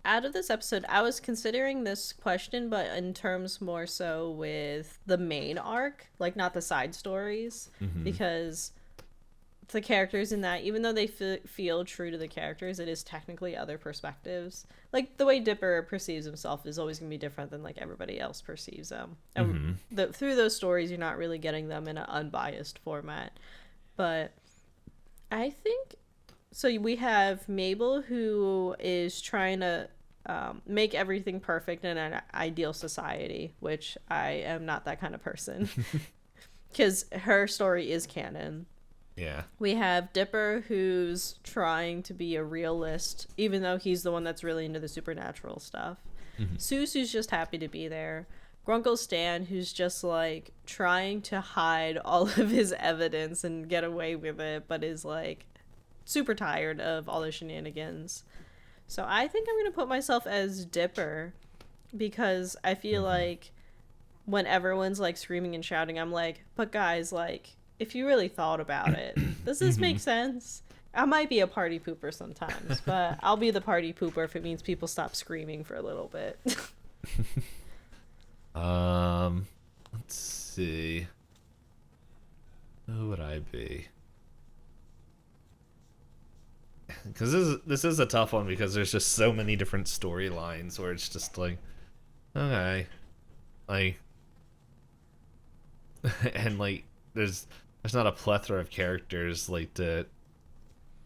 Out of this episode, I was considering this question, but in terms more so with the main arc, like not the side stories, because the characters in that, even though they feel true to the characters, it is technically other perspectives. Like the way Dipper perceives himself is always going to be different than like everybody else perceives him. And through those stories, you're not really getting them in an unbiased format. But I think, so we have Mabel, who is trying to make everything perfect in an ideal society, which I am not that kind of person. Because her story is canon. Yeah. We have Dipper, who's trying to be a realist, even though he's the one that's really into the supernatural stuff. Susu's just happy to be there. Grunkle Stan, who's just like trying to hide all of his evidence and get away with it, but is like super tired of all the shenanigans. So I think I'm going to put myself as Dipper, because I feel like when everyone's like screaming and shouting, I'm like, but guys, like, if you really thought about it, does this make sense? I might be a party pooper sometimes, but I'll be the party pooper if it means people stop screaming for a little bit. Let's see. Who would I be? Because this is a tough one, because there's just so many different storylines where it's just like, okay, like, and like there's not a plethora of characters like to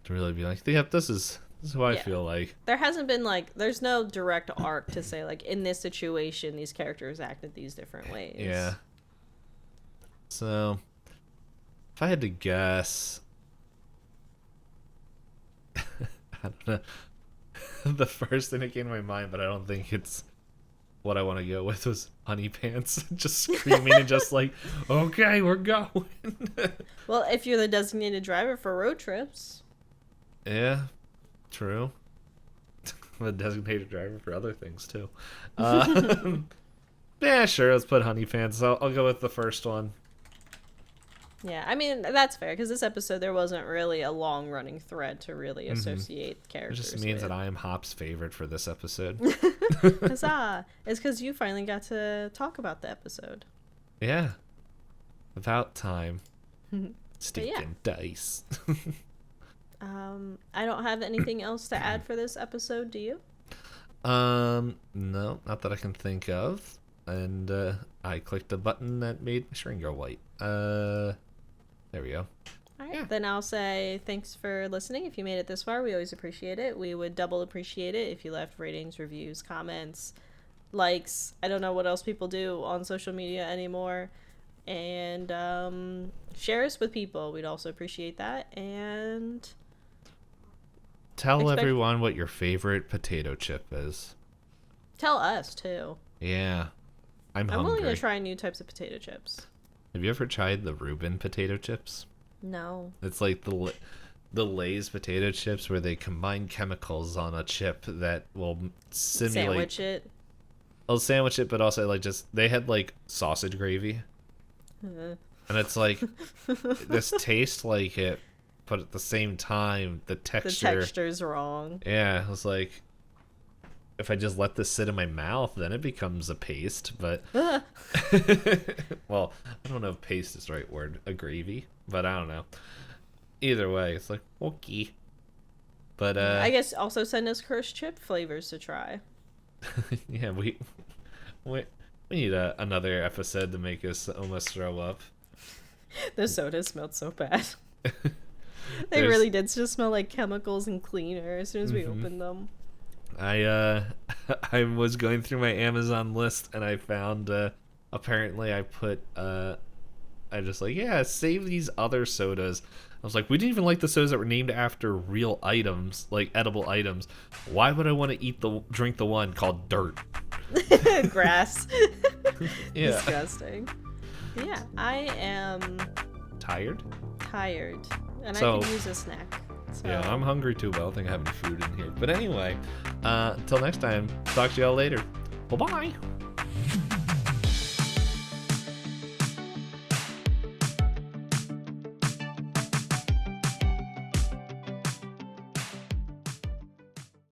really be like, yep, this is who I feel like. There hasn't been like, there's no direct arc to say like, in this situation these characters acted these different ways. Yeah. So if I had to guess, I don't know. The first thing that came to my mind, but I don't think it's what I want to go with, was Honey Pants. Just screaming and just like, okay, we're going. Well, if you're the designated driver for road trips. Yeah, true. I'm a designated driver for other things too. Yeah, sure, let's put Honey Pants. I'll go with the first one. Yeah, I mean, that's fair, because this episode, there wasn't really a long-running thread to really associate characters It just means with. that I am Hop's favorite for this episode. Huzzah! It's because you finally got to talk about the episode. Yeah. About time. Stinking dice. I don't have anything else to add for this episode, do you? No, not that I can think of. And I clicked a button that made my screen go white. There we go. All right, then I'll say thanks for listening. If you made it this far, we always appreciate it. We would double appreciate it if you left ratings, reviews, comments, likes. I don't know what else people do on social media anymore. And share us with people. We'd also appreciate that. And tell everyone what your favorite potato chip is. Tell us, too. Yeah. I'm willing hungry. to try new types of potato chips. Have you ever tried the Reuben potato chips? No. It's like the Lay's potato chips, where they combine chemicals on a chip that will simulate... Sandwich it? I'll sandwich it, but also like just... They had like sausage gravy. And it's like, this tastes like it, but at the same time, the texture's wrong. Yeah, I was like, if I just let this sit in my mouth, then it becomes a paste, but... Well, I don't know if paste is the right word, a gravy, but I don't know. Either way, it's like, okay. But, I guess also send us cursed chip flavors to try. Yeah, we need another episode to make us almost throw up. The soda smelled so bad. They really did just smell like chemicals and cleaner as soon as we opened them. I was going through my Amazon list, and I found apparently I put I just like, yeah, save these other sodas. I was like, we didn't even like the sodas that were named after real items, like edible items. Why would I want to drink the one called dirt? Grass. Yeah. Disgusting. Yeah, I am tired, and so, I could use a snack. So. Yeah, I'm hungry too, but I don't think I have any food in here. But anyway, until next time, talk to y'all later. Bye-bye.